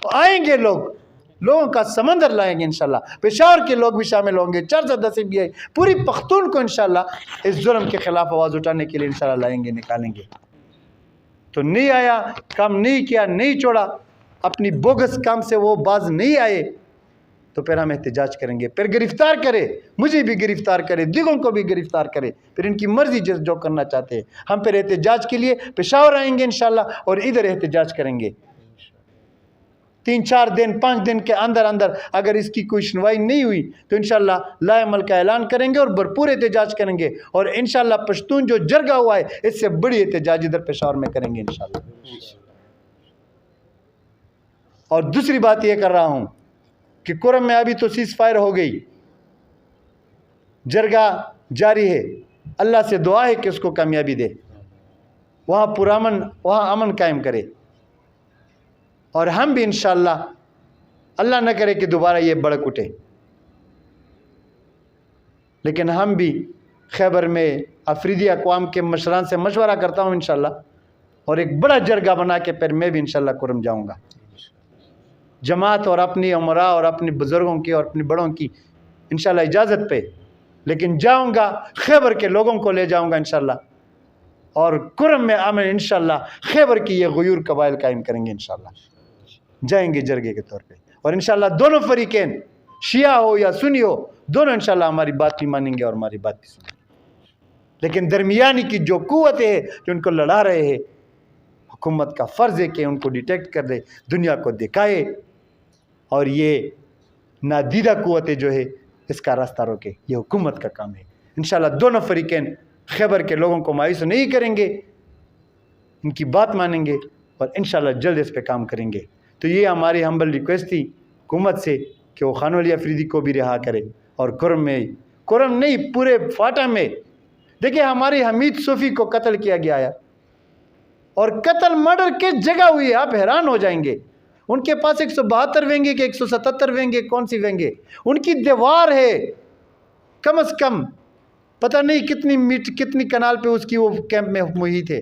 تو آئیں گے لوگوں کا سمندر لائیں گے انشاءاللہ. پشاور کے لوگ بھی شامل ہوں گے, 410 بھی آئی, پوری پختون کو انشاءاللہ اس ظلم کے خلاف آواز اٹھانے کے لیے انشاءاللہ لائیں گے, نکالیں گے. تو نہیں آیا, کام نہیں کیا, نہیں چھوڑا, اپنی بوگس کام سے وہ باز نہیں آئے, تو پھر ہم احتجاج کریں گے. پھر گرفتار کرے, مجھے بھی گرفتار کرے, دیگروں کو بھی گرفتار کرے, پھر ان کی مرضی جو کرنا چاہتے ہیں. ہم پھر احتجاج کے لیے پشاور آئیں گے انشاءاللہ, اور ادھر احتجاج کریں گے. 3-4 دن 5 دن کے اندر اگر اس کی کوئی سنوائی نہیں ہوئی تو انشاءاللہ لا عمل کا اعلان کریں گے اور بھرپور احتجاج کریں گے. اور انشاءاللہ پشتون جو جرگہ ہوا ہے, اس سے بڑی احتجاج ادھر پشاور میں کریں گے انشاءاللہ. اور دوسری بات یہ کر رہا ہوں کہ کرم میں ابھی تو سیز فائر ہو گئی, جرگہ جاری ہے. اللہ سے دعا ہے کہ اس کو کامیابی دے, وہاں پرامن, وہاں امن قائم کرے. اور ہم بھی انشاءاللہ, اللہ نہ کرے کہ دوبارہ یہ بڑک اٹھے, لیکن ہم بھی خیبر میں افریدی اقوام کے مشران سے مشورہ کرتا ہوں انشاءاللہ, اور ایک بڑا جرگہ بنا کے پھر میں بھی انشاءاللہ کرم جاؤں گا. جماعت اور اپنی عمراء اور اپنی بزرگوں کی اور اپنی بڑوں کی انشاءاللہ اجازت پہ, لیکن جاؤں گا, خیبر کے لوگوں کو لے جاؤں گا انشاءاللہ, اور کرم میں امن انشاءاللہ خیبر کی یہ غیور قبائل قائم کریں گے انشاءاللہ. جائیں گے جرگے کے طور پہ, اور انشاءاللہ دونوں فریقین, شیعہ ہو یا سنی ہو, دونوں انشاءاللہ ہماری بات بھی مانیں گے اور ہماری بات بھی سنیں گے. لیکن درمیانی کی جو قوتیں ہیں جو ان کو لڑا رہے ہیں, حکومت کا فرض ہے کہ ان کو ڈیٹیکٹ کر دے, دنیا کو دکھائے, اور یہ نادیدہ قوتیں جو ہے اس کا راستہ روکے. یہ حکومت کا کام ہے. انشاءاللہ دونوں فریقین خیبر کے لوگوں کو مایوس نہیں کریں گے, ان کی بات مانیں گے, اور انشاءاللہ جلد اس پہ کام کریں گے. تو یہ ہماری ہمبل ریکویسٹ تھی حکومت سے کہ وہ خان ولی افریدی کو بھی رہا کرے, اور کرم نہیں پورے فاٹا میں. دیکھیں ہمارے حمید صوفی کو قتل کیا گیا ہے, اور قتل مرڈر کس جگہ ہوئی ہے, آپ حیران ہو جائیں گے. ان کے پاس 172 وینگے کہ 177 وینگے, کون سی وینگے, ان کی دیوار ہے کم از کم پتہ نہیں کتنی کنال پہ اس کی وہ کیمپ میں محیط ہے,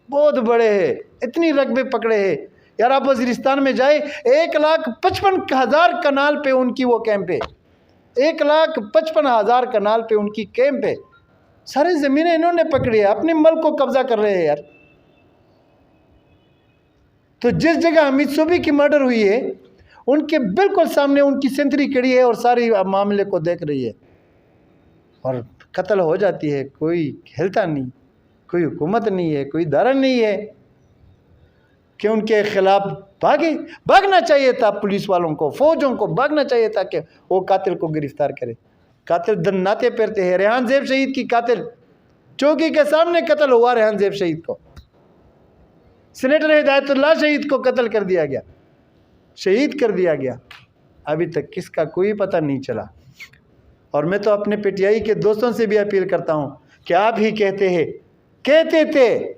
بہت بڑے ہیں, اتنی رقبے پکڑے ہیں. یار آپ وزیرستان میں جائے, 1,55,000 کنال پہ ان کی وہ کیمپ ہے, 1,55,000 کنال پہ ان کی کیمپ ہے. ساری زمینیں انہوں نے پکڑی ہے, اپنے ملک کو قبضہ کر رہے ہیں یار. تو جس جگہ حمید صوفی کی مرڈر ہوئی ہے, ان کے بالکل سامنے ان کی سینتری کڑی ہے اور ساری معاملے کو دیکھ رہی ہے, اور قتل ہو جاتی ہے, کوئی ہلتا نہیں, کوئی حکومت نہیں ہے, کوئی ادارہ نہیں ہے کہ ان کے خلاف بھاگنا چاہیے تھا. پولیس والوں کو, فوجوں کو بھاگنا چاہیے تھا کہ وہ قاتل کو گرفتار کرے. قاتل دناتے پھرتے ہیں. ریحان زیب شہید کی قاتل چوکی کے سامنے قتل ہوا, ریحان زیب شہید کو, سینیٹر ہدایت اللہ شہید کو قتل کر دیا گیا, شہید کر دیا گیا. ابھی تک کس کا کوئی پتہ نہیں چلا. اور میں تو اپنے پی ٹی آئی کے دوستوں سے بھی اپیل کرتا ہوں کہ آپ ہی کہتے تھے,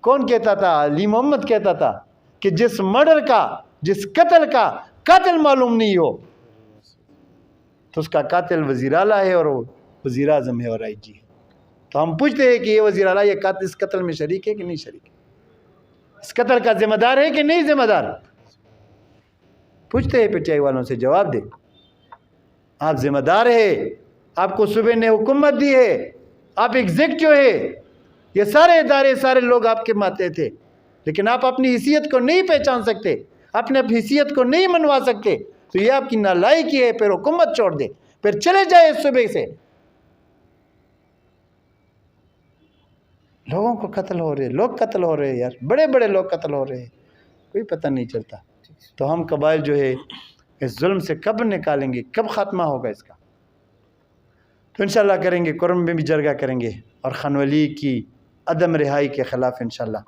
کون کہتا تھا, علی محمد کہتا تھا کہ جس مرڈر کا, جس قتل کا قاتل معلوم نہیں ہو, تو اس کا قاتل وزیر اعلیٰ ہے اور وزیر اعظم ہے اور آئی جی ہے. تو ہم پوچھتے ہیں کہ یہ وزیر اعلیٰ یہ قاتل اس قتل میں شریک ہے کہ نہیں شریک ہے, اس قتل کا ذمہ دار ہے کہ نہیں ذمہ دار. پوچھتے ہیں پی ٹی آئی والوں سے, جواب دے. آپ ذمہ دار ہے, آپ کو صوبے نے حکومت دی ہے, آپ ایگزیکٹو ہے, یہ سارے ادارے سارے لوگ آپ کے ماتے تھے, لیکن آپ اپنی حیثیت کو نہیں پہچان سکتے, اپنے حیثیت کو نہیں منوا سکتے. تو یہ آپ کی نالائکی ہے. پھر حکومت چھوڑ دے, پھر چلے جائے اس صوبے سے. لوگوں کو قتل ہو رہے, لوگ قتل ہو رہے یار, بڑے بڑے لوگ قتل ہو رہے ہیں, کوئی پتہ نہیں چلتا. تو ہم قبائل جو ہے اس ظلم سے کب نکالیں گے, کب خاتمہ ہوگا اس کا؟ تو انشاءاللہ کریں گے, کرم میں بھی جرگہ کریں گے, اور خان ولی کی عدم رہائی کے خلاف انشاءاللہ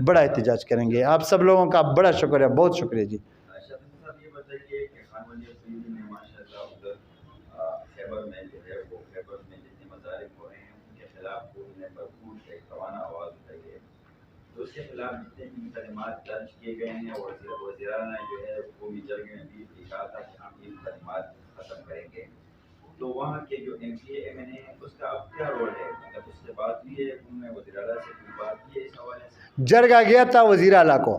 بڑا احتجاج کریں گے. آپ سب لوگوں کا بڑا شکریہ, بہت شکریہ جی. یہ بتائیے کہ خان ولی افریدی میں ماشاءاللہ ادھر خیبر میں جو ہے وہ خیبر میں جتنے مظاہر ہو رہے ہیں ان کے خلاف انہوں نے بھرپور سے توانا آواز اٹھائی ہے. تو اس کے خلاف جتنے بھی مقدمات درج کیے گئے ہیں, اور وزیران نے جو ہے قومی جرگے میں بھی کہا تھا کہ ہم یہ مقدمات ختم کریں گے. تو وہاں کے جو M P A M N A ہیں اس کا اب کیا رول ہے؟ مطلب اس سے بات ہوئی ہے, انہوں نے وزیر اعلیٰ سے کوئی بات کی ہے اس حوالے سے؟ جرگہ گیا تھا وزیر اعلیٰ کو,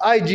IG